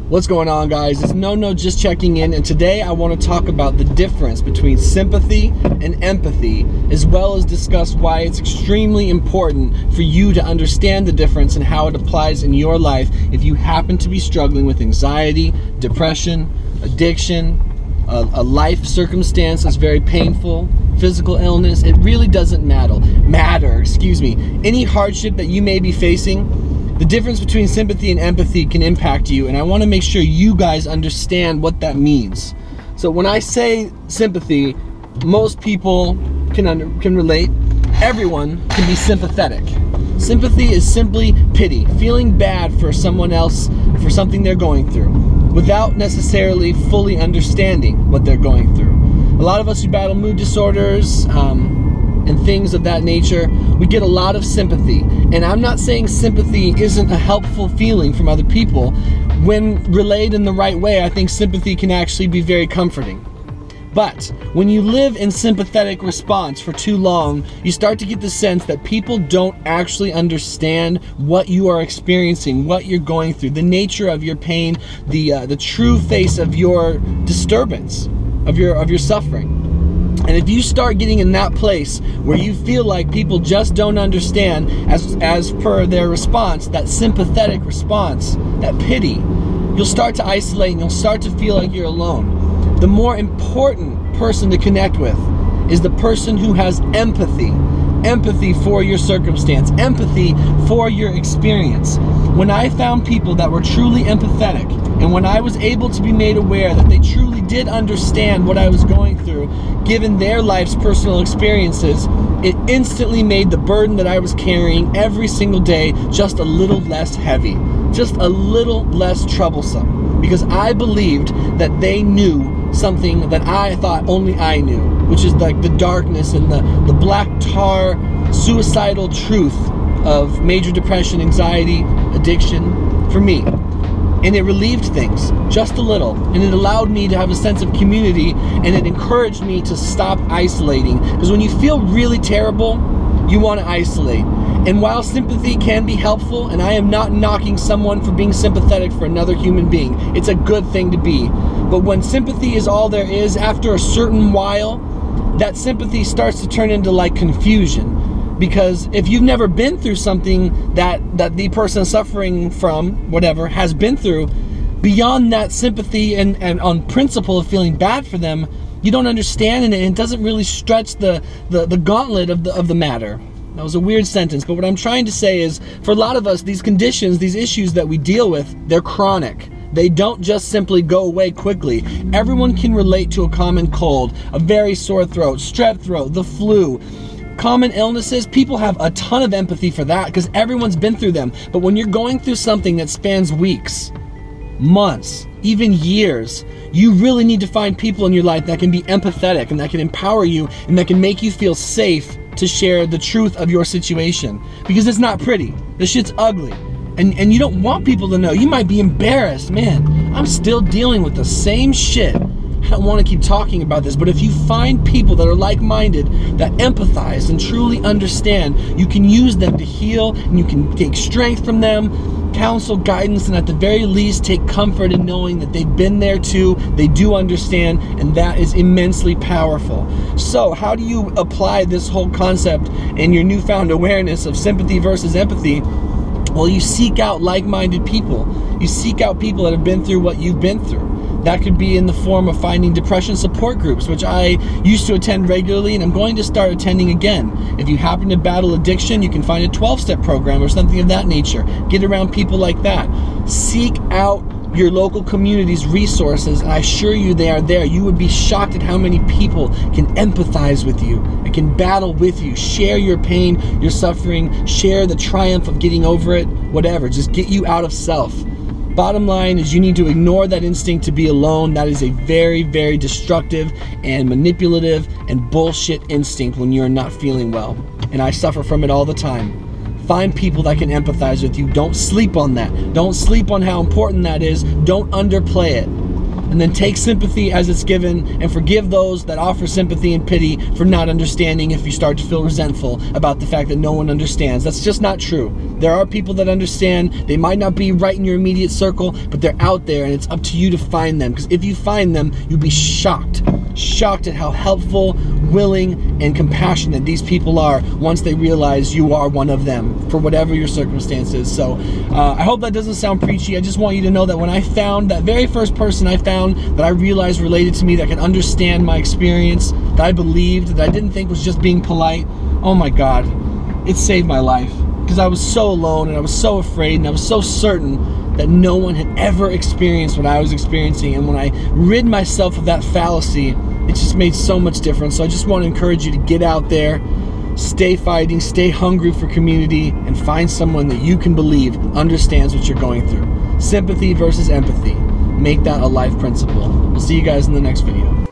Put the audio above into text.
What's going on, guys? It's No just checking in, and today I want to talk about the difference between sympathy and empathy, as well as discuss why it's extremely important for you to understand the difference and how it applies in your life if you happen to be struggling with anxiety, depression, addiction, a life circumstance that's very painful, physical illness. It really doesn't matter. Any hardship that you may be facing, the difference between sympathy and empathy can impact you, and I want to make sure you guys understand what that means. So when I say sympathy, most people can relate. Everyone can be sympathetic. Sympathy is simply pity, feeling bad for someone else for something they're going through, without necessarily fully understanding what they're going through. A lot of us who battle mood disorders, and things of that nature, we get a lot of sympathy. And I'm not saying sympathy isn't a helpful feeling from other people. When relayed in the right way, I think sympathy can actually be very comforting. But when you live in sympathetic response for too long, you start to get the sense that people don't actually understand what you are experiencing, what you're going through, the nature of your pain, the true face of your disturbance, of your suffering. And if you start getting in that place where you feel like people just don't understand as per their response, that sympathetic response, that pity, you'll start to isolate and you'll start to feel like you're alone. The more important person to connect with is the person who has empathy. Empathy for your circumstance, empathy for your experience. When I found people that were truly empathetic, and when I was able to be made aware that they truly did understand what I was going through, given their life's personal experiences, it instantly made the burden that I was carrying every single day just a little less heavy, just a little less troublesome, because I believed that they knew something that I thought only I knew, which is like the darkness and the black tar, suicidal truth of major depression, anxiety, addiction for me. And it relieved things just a little, and it allowed me to have a sense of community, and it encouraged me to stop isolating, because when you feel really terrible, you want to isolate. And while sympathy can be helpful, and I am not knocking someone for being sympathetic for another human being, it's a good thing to be. But when sympathy is all there is, after a certain while, that sympathy starts to turn into like confusion. Because if you've never been through something that the person suffering from, whatever, has been through, beyond that sympathy and on principle of feeling bad for them, you don't understand, and it doesn't really stretch the gauntlet of the matter. That was a weird sentence, but what I'm trying to say is, for a lot of us, these conditions, these issues that we deal with, they're chronic. They don't just simply go away quickly. Everyone can relate to a common cold, a very sore throat, strep throat, the flu. Common illnesses, people have a ton of empathy for that because everyone's been through them. But when you're going through something that spans weeks, months, even years, you really need to find people in your life that can be empathetic and that can empower you and that can make you feel safe to share the truth of your situation. Because it's not pretty. This shit's ugly. And you don't want people to know. You might be embarrassed. Man, I'm still dealing with the same shit. I don't want to keep talking about this, but if you find people that are like-minded, that empathize and truly understand, you can use them to heal, and you can take strength from them, counsel, guidance, and at the very least take comfort in knowing that they've been there too, they do understand, and that is immensely powerful. So how do you apply this whole concept in your newfound awareness of sympathy versus empathy? Well, you seek out like-minded people. You seek out people that have been through what you've been through. That could be in the form of finding depression support groups, which I used to attend regularly, and I'm going to start attending again. If you happen to battle addiction, you can find a 12-step program or something of that nature. Get around people like that. Seek out your local community's resources, and I assure you they are there. You would be shocked at how many people can empathize with you and can battle with you, share your pain, your suffering, share the triumph of getting over it, whatever. Just get you out of self. Bottom line is, you need to ignore that instinct to be alone. That is a very, very destructive and manipulative and bullshit instinct when you're not feeling well. And I suffer from it all the time. Find people that can empathize with you. Don't sleep on that. Don't sleep on how important that is. Don't underplay it. and then take sympathy as it's given and forgive those that offer sympathy and pity for not understanding if you start to feel resentful about the fact that no one understands. That's just not true. There are people that understand. They might not be right in your immediate circle, but they're out there, and it's up to you to find them, because if you find them, you'll be shocked at how helpful, willing, and compassionate these people are once they realize you are one of them, for whatever your circumstances. So I hope that doesn't sound preachy. I just want you to know that when I found that very first person I found that I realized related to me, that could understand my experience, that I believed, that I didn't think was just being polite, oh my God, it saved my life. Because I was so alone, and I was so afraid, and I was so certain that no one had ever experienced what I was experiencing. And when I rid myself of that fallacy, it just made so much difference. So I just want to encourage you to get out there, stay fighting, stay hungry for community, and find someone that you can believe understands what you're going through. Sympathy versus empathy. Make that a life principle. We'll see you guys in the next video.